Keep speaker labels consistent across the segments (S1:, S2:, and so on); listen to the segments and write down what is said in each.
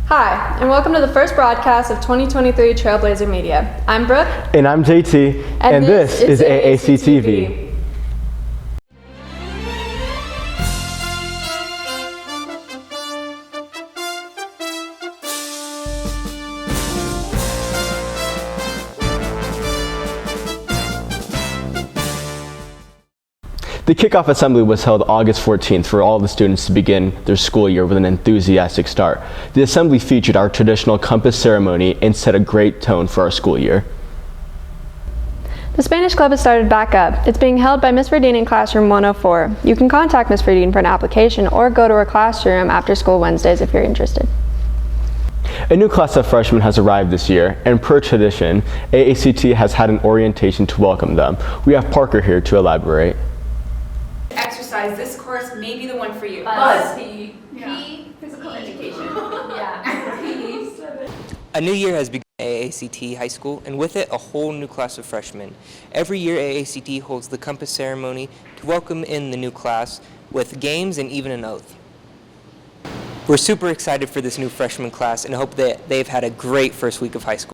S1: Hi, and welcome to the first broadcast of 2023 Trailblazer Media. I'm Brooke.
S2: And I'm JT. And this is AACTV. The kickoff assembly was held August 14th for all the students to begin their school year with an enthusiastic start. The assembly featured our traditional compass ceremony and set a great tone for our school year.
S1: The Spanish Club has started back up. It's being held by Ms. Verdeen in classroom 104. You can contact Ms. Verdeen for an application or go to her classroom after school Wednesdays if you're interested.
S2: A new class of freshmen has arrived this year, and per tradition, AACT has had an orientation to welcome them. We have Parker here to elaborate.
S3: Exercise, this course may be the one for you.
S4: P,
S3: physical education.
S5: A new year has begun at AACT High School, and with it, a whole new class of freshmen. Every year, AACT holds the compass ceremony to welcome in the new class with games and even an oath. We're super excited for this new freshman class and hope that they've had a great first week of high school.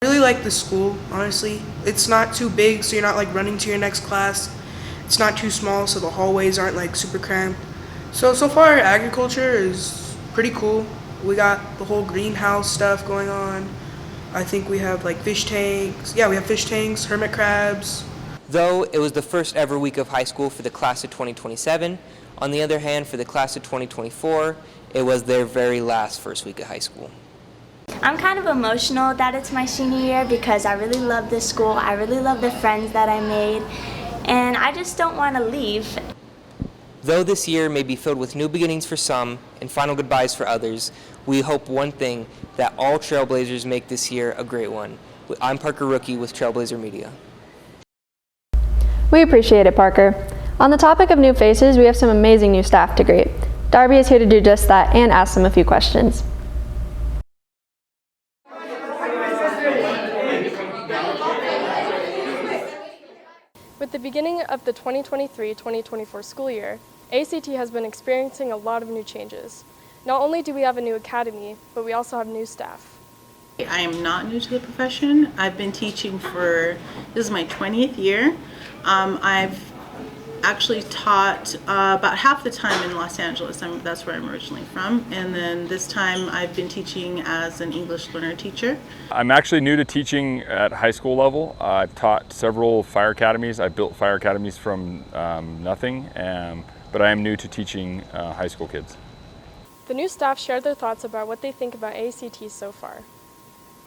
S6: I really like the school, honestly. It's not too big, so you're not like running to your next class. It's not too small, so the hallways aren't like super cramped. So far agriculture is pretty cool. We got the whole greenhouse stuff going on. I think we have like fish tanks. Yeah, we have fish tanks, hermit crabs.
S5: Though it was the first ever week of high school for the class of 2027, on the other hand, for the class of 2024, it was their very last first week of high school.
S4: I'm kind of emotional that it's my senior year because I really love this school. I really love the friends that I made. And I just don't want to leave.
S5: Though this year may be filled with new beginnings for some and final goodbyes for others, we hope one thing, that all Trailblazers make this year a great one. I'm Parker Roukey with Trailblazer Media.
S1: We appreciate it, Parker. On the topic of new faces, we have some amazing new staff to greet. Darby is here to do just that and ask them a few questions.
S7: With the beginning of the 2023-2024 school year, AACT has been experiencing a lot of new changes. Not only do we have a new academy, but we also have new staff.
S8: I am not new to the profession. I've been teaching this is my 20th year. I've actually taught about half the time in Los Angeles. That's where I'm originally from. And then this time I've been teaching as an English learner teacher.
S9: I'm actually new to teaching at high school level. I've taught several fire academies. I built fire academies from nothing, but I am new to teaching high school kids.
S7: The new staff shared their thoughts about what they think about AACT so far.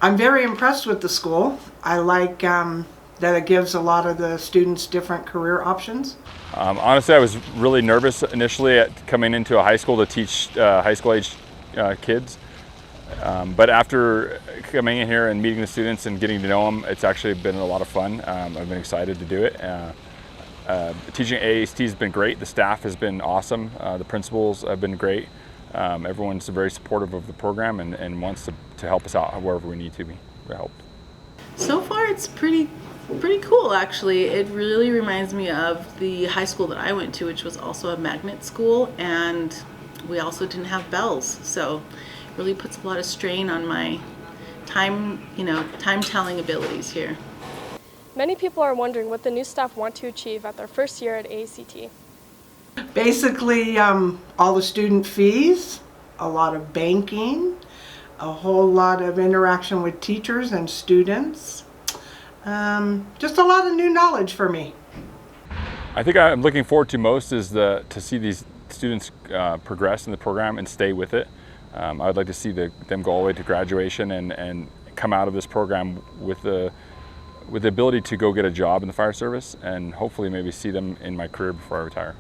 S10: I'm very impressed with the school. I like that it gives a lot of the students different career options.
S9: Honestly, I was really nervous initially at coming into a high school to teach high school age kids. But after coming in here and meeting the students and getting to know them, it's actually been a lot of fun. I've been excited to do it. Teaching AACT has been great. The staff has been awesome. The principals have been great. Everyone's very supportive of the program and wants to help us out wherever we need to be helped.
S8: So far it's pretty cool, actually. It really reminds me of the high school that I went to, which was also a magnet school, and we also didn't have bells, so it really puts a lot of strain on my time-telling abilities here.
S7: Many people are wondering what the new staff want to achieve at their first year at AACT.
S10: Basically, all the student fees, a lot of banking, a whole lot of interaction with teachers and students. Just a lot of new knowledge for me.
S9: I think I'm looking forward to most is to see these students progress in the program and stay with it. I would like to see them go all the way to graduation and come out of this program with the ability to go get a job in the fire service and hopefully maybe see them in my career before I retire.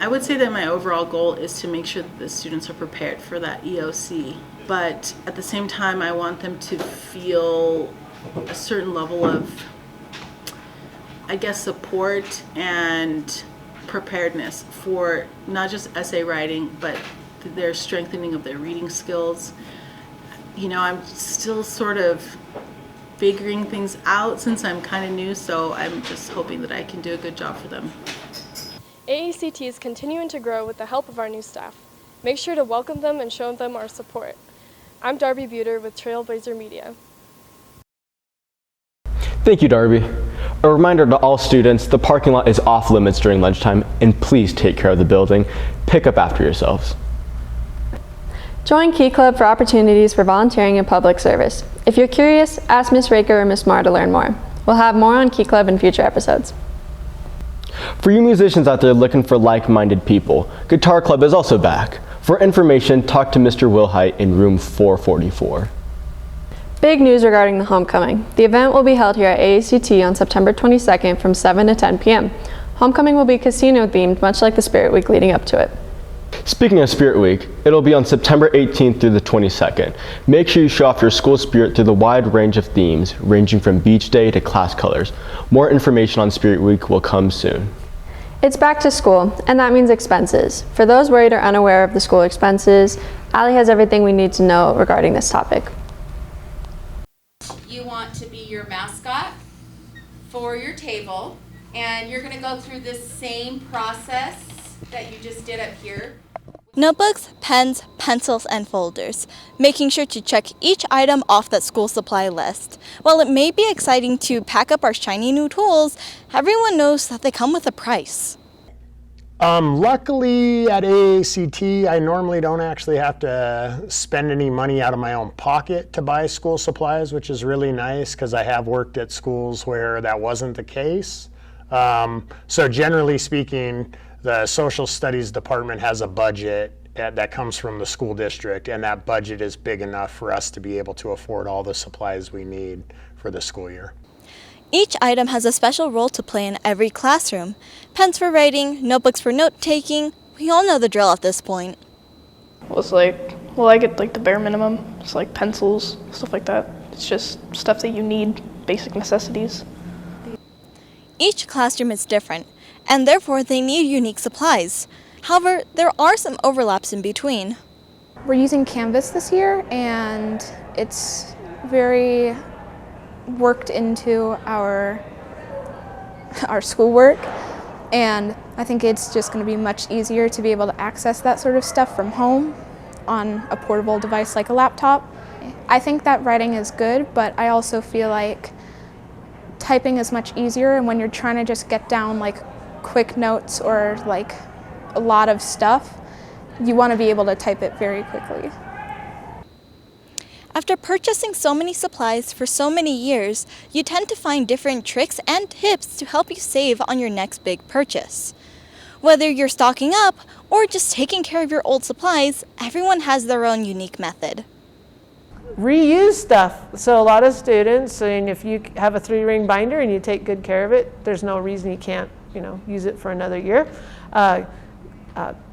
S8: I would say that my overall goal is to make sure that the students are prepared for that EOC, but at the same time I want them to feel a certain level of, I guess, support and preparedness for not just essay writing, but their strengthening of their reading skills. You know, I'm still sort of figuring things out since I'm kind of new, so I'm just hoping that I can do a good job for them.
S7: AACT is continuing to grow with the help of our new staff. Make sure to welcome them and show them our support. I'm Darby Beuder with Trailblazer Media.
S2: Thank you, Darby. A reminder to all students, the parking lot is off limits during lunchtime, and please take care of the building. Pick up after yourselves.
S1: Join Key Club for opportunities for volunteering and public service. If you're curious, ask Ms. Raker or Ms. Marr to learn more. We'll have more on Key Club in future episodes.
S2: For you musicians out there looking for like-minded people, Guitar Club is also back. For information, talk to Mr. Wilhite in room 444.
S1: Big news regarding the homecoming. The event will be held here at AACT on September 22nd from 7 to 10 p.m. Homecoming will be casino themed, much like the Spirit Week leading up to it.
S2: Speaking of Spirit Week, it'll be on September 18th through the 22nd. Make sure you show off your school spirit through the wide range of themes, ranging from beach day to class colors. More information on Spirit Week will come soon.
S1: It's back to school, and that means expenses. For those worried or unaware of the school expenses, Allie has everything we need to know regarding this topic.
S3: You want to be your mascot for your table, and you're going to go through this same process that you just did up here.
S11: Notebooks, pens, pencils, and folders, making sure to check each item off that school supply list. While it may be exciting to pack up our shiny new tools, everyone knows that they come with a price.
S12: Luckily at AACT, I normally don't actually have to spend any money out of my own pocket to buy school supplies, which is really nice because I have worked at schools where that wasn't the case. So generally speaking, the social studies department has a budget that comes from the school district, and that budget is big enough for us to be able to afford all the supplies we need for the school year.
S11: Each item has a special role to play in every classroom. Pens for writing, notebooks for note-taking. We all know the drill at this point.
S13: I get like the bare minimum. It's like pencils, stuff like that. It's just stuff that you need, basic necessities.
S11: Each classroom is different, and therefore they need unique supplies. However, there are some overlaps in between.
S14: We're using Canvas this year, and it's very worked into our schoolwork, and I think it's just going to be much easier to be able to access that sort of stuff from home on a portable device like a laptop. I think that writing is good, but I also feel like typing is much easier, and when you're trying to just get down like quick notes or like a lot of stuff, you want to be able to type it very quickly.
S11: After purchasing so many supplies for so many years, you tend to find different tricks and tips to help you save on your next big purchase. Whether you're stocking up or just taking care of your old supplies, everyone has their own unique method.
S15: Reuse stuff. So a lot of students, and if you have a 3-ring binder and you take good care of it, there's no reason you can't, use it for another year.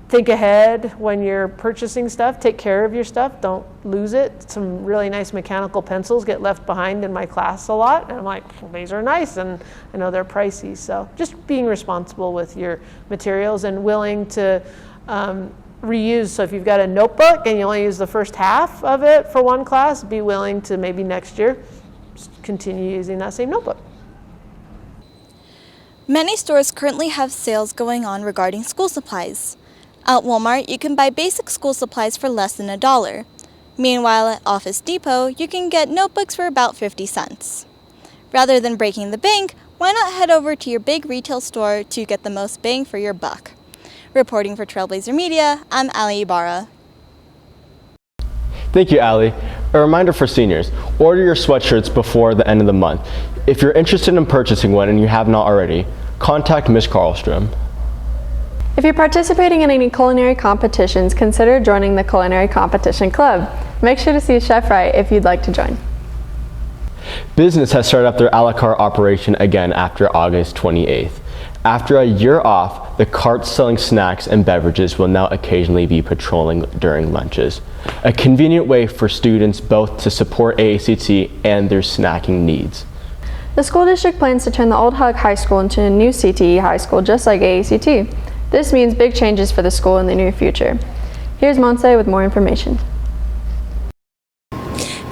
S15: Think ahead when you're purchasing stuff. Take care of your stuff. Don't lose it. Some really nice mechanical pencils get left behind in my class a lot. And I'm like, well, these are nice, and I know they're pricey. So just being responsible with your materials and willing to reuse. So if you've got a notebook and you only use the first half of it for one class, be willing to maybe next year continue using that same notebook.
S11: Many stores currently have sales going on regarding school supplies. At Walmart, you can buy basic school supplies for less than $1. Meanwhile, at Office Depot, you can get notebooks for about 50 cents. Rather than breaking the bank, why not head over to your big retail store to get the most bang for your buck? Reporting for Trailblazer Media, I'm Ibarra.
S2: Thank you, Allie. A reminder for seniors, order your sweatshirts before the end of the month. If you're interested in purchasing one and you have not already, contact Ms. Karlstrom.
S1: If you're participating in any culinary competitions, consider joining the Culinary Competition Club. Make sure to see Chef Wright if you'd like to join.
S2: Business has started up their a la carte operation again after August 28th. After a year off, the carts selling snacks and beverages will now occasionally be patrolling during lunches. A convenient way for students both to support AACT and their snacking needs.
S1: The school district plans to turn the old Hug High School into a new CTE high school just like AACT. This means big changes for the school in the near future. Here's Montserrat with more information.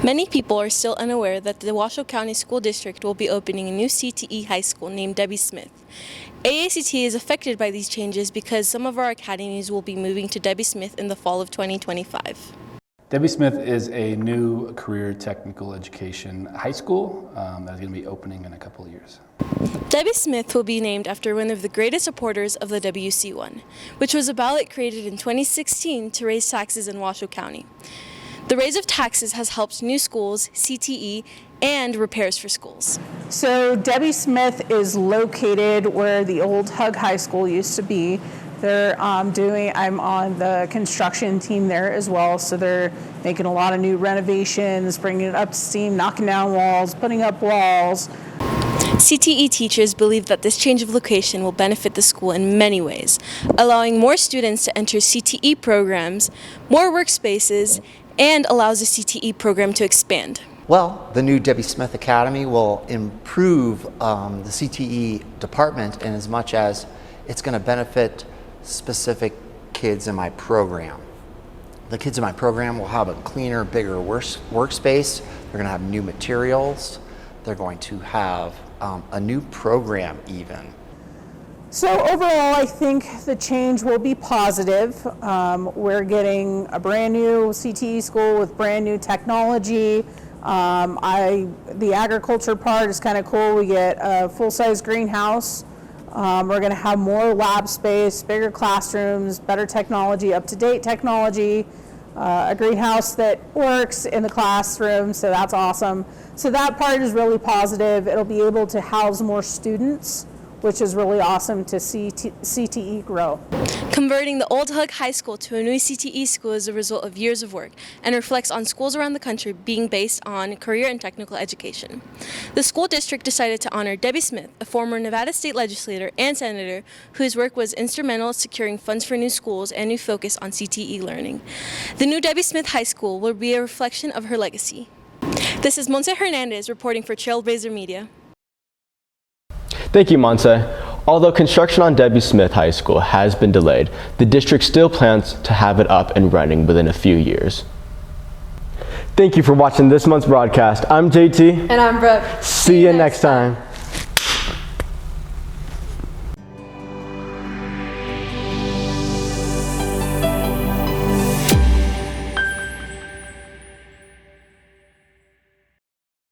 S16: Many people are still unaware that the Washoe County School District will be opening a new CTE high school named Debbie Smith. AACT is affected by these changes because some of our academies will be moving to Debbie Smith in the fall of 2025.
S17: Debbie Smith is a new career technical education high school that's going to be opening in a couple of years.
S16: Debbie Smith will be named after one of the greatest supporters of the WC1, which was a ballot created in 2016 to raise taxes in Washoe County. The raise of taxes has helped new schools, CTE, and repairs for schools.
S18: So Debbie Smith is located where the old Hug High School used to be. I'm on the construction team there as well, so they're making a lot of new renovations, bringing it up to steam, knocking down walls, putting up walls.
S16: CTE teachers believe that this change of location will benefit the school in many ways, allowing more students to enter CTE programs, more workspaces, and allows the CTE program to expand.
S19: Well, the new Debbie Smith Academy will improve the CTE department in as much as it's going to benefit specific kids in my program. The kids in my program will have a cleaner, bigger workspace. They're going to have new materials. They're going to have a new program even.
S18: So overall, I think the change will be positive. We're getting a brand new CTE school with brand new technology. The agriculture part is kind of cool. We get a full-size greenhouse. We're going to have more lab space, bigger classrooms, better technology, up-to-date technology, a greenhouse that works in the classroom, so that's awesome. So that part is really positive. It'll be able to house more students, which is really awesome to see CTE grow.
S16: Converting the old Hug High School to a new CTE school is a result of years of work and reflects on schools around the country being based on career and technical education. The school district decided to honor Debbie Smith, a former Nevada state legislator and senator whose work was instrumental in securing funds for new schools and new focus on CTE learning. The new Debbie Smith High School will be a reflection of her legacy. This is Montserrat Hernandez reporting for Trailblazer Media.
S2: Thank you, Montse. Although construction on Debbie Smith High School has been delayed, the district still plans to have it up and running within a few years. Thank you for watching this month's broadcast. I'm JT.
S1: And I'm Brooke.
S2: See you next time.